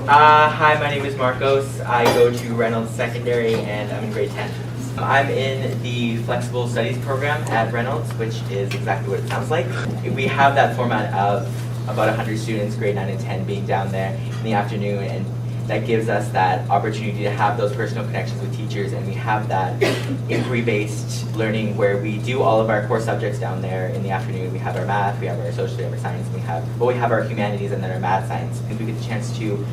Hi, my name is Marcos. I go to Reynolds Secondary and I'm in grade 10. I'm in the Flexible Studies program at Reynolds, which is exactly what it sounds like. We have that format of about 100 students, grade 9 and 10, being down there in the afternoon, and that gives us that opportunity to have those personal connections with teachers, and we have that inquiry-based learning where we do all of our core subjects down there in the afternoon. We have our math, we have our social, we have our science, we have our humanities, and then our math science. And we get the chance to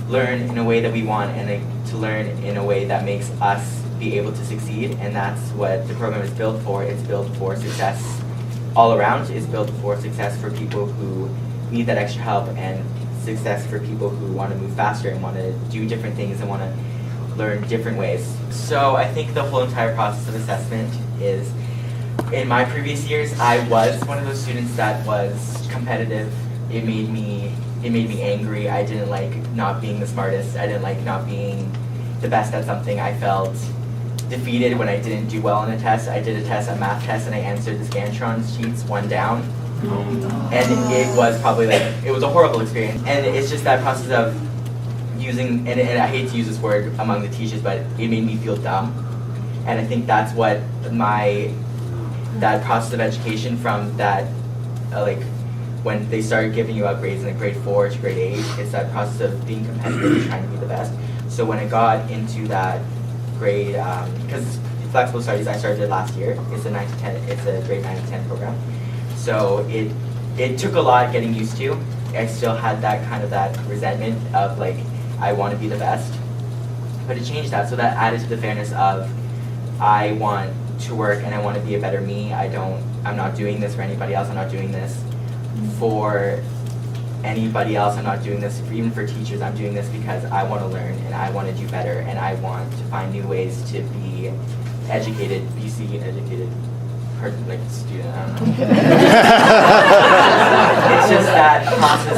learn in a way that we want, and to learn in a way that makes us be able to succeed, and that's what the program is built for. It's built for success all around. It's built for success for people who need that extra help, and success for people who want to move faster and want to do different things and want to learn different ways. So I think the whole entire process of assessment is, in my previous years, I was one of those students that was competitive. It made me angry. I didn't like not being the smartest. I didn't like not being the best at something. I felt defeated when I didn't do well on a test. I did a math test, and I answered the Scantron sheets one down. And it was probably it was a horrible experience. And it's just that process of using, and I hate to use this word among the teachers, but it made me feel dumb. And I think that's what that process of education from that, when they started giving you out grades in grade 4 to grade 8, it's that process of being competitive and trying to be the best. So when I got into that grade, because Flexible Studies I started last year, it's a grade 9 to 10 program. So it took a lot getting used to. I still had that resentment of I want to be the best, but it changed that. So that added to the fairness of, I want to work and I want to be a better me. I'm not doing this for anybody else. I'm not doing this for anybody else. I'm not doing this even for teachers. I'm doing this because I want to learn and I want to do better, and I want to find new ways to be educated, educated student, I don't know. It's just that process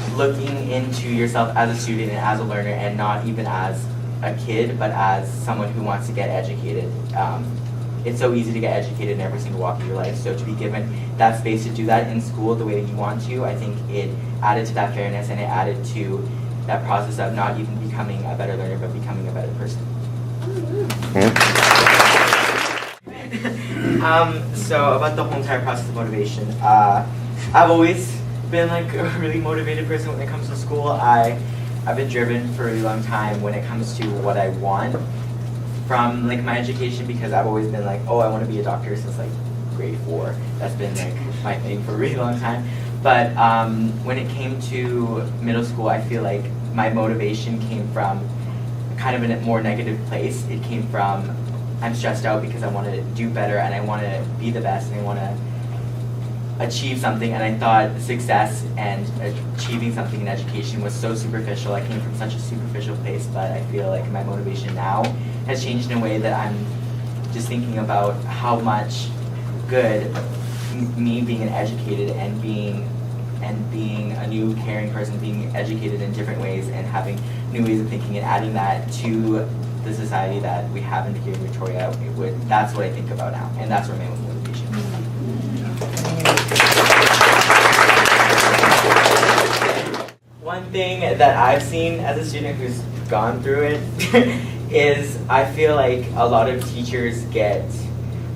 of looking into yourself as a student and as a learner, and not even as a kid, but as someone who wants to get educated. It's so easy to get educated in every single walk of your life, so to be given that space to do that in school the way that you want to, I think it added to that fairness, and it added to that process of not even becoming a better learner, but becoming a better person. So about the whole entire process of motivation, I've always been a really motivated person when it comes to school. I've been driven for a really long time when it comes to what I want from my education, because I've always been I want to be a doctor since grade 4. That's been my thing for a really long time. But when it came to middle school, I feel my motivation came from kind of in a more negative place. It came from, I'm stressed out because I want to do better and I want to be the best and I want to achieve something, and I thought success and achieving something in education was so superficial. I came from such a superficial place, but I feel my motivation now has changed in a way that I'm just thinking about how much good me being an educated and being a new caring person, being educated in different ways and having new ways of thinking and adding that to the society that we have in here in Victoria, that's what I think about now, and that's where my motivation is. One thing that I've seen as a student who's gone through it is I feel a lot of teachers get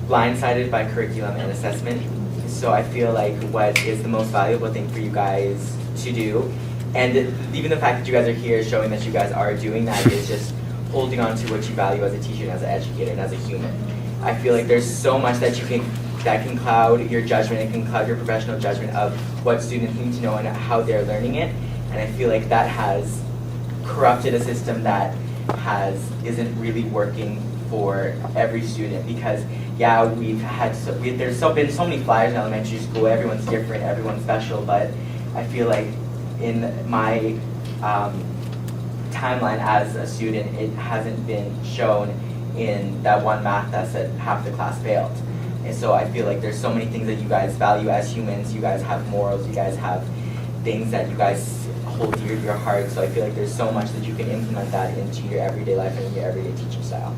blindsided by curriculum and assessment. So I feel what is the most valuable thing for you guys to do, and even the fact that you guys are here showing that you guys are doing that, is just holding on to what you value as a teacher and as an educator and as a human. I feel there's so much that can cloud your judgment, and can cloud your professional judgment of what students need to know and how they're learning it. And I feel that has corrupted a system that isn't really working for every student, because there's been so many flyers in elementary school. Everyone's different, everyone's special, but I feel in my timeline as a student, it hasn't been shown in that one math test that half the class failed. And so I feel there's so many things that you guys value as humans. You guys have morals, you guys have things that you guys hold dear to your heart. So I feel there's so much that you can implement that into your everyday life and your everyday teaching style.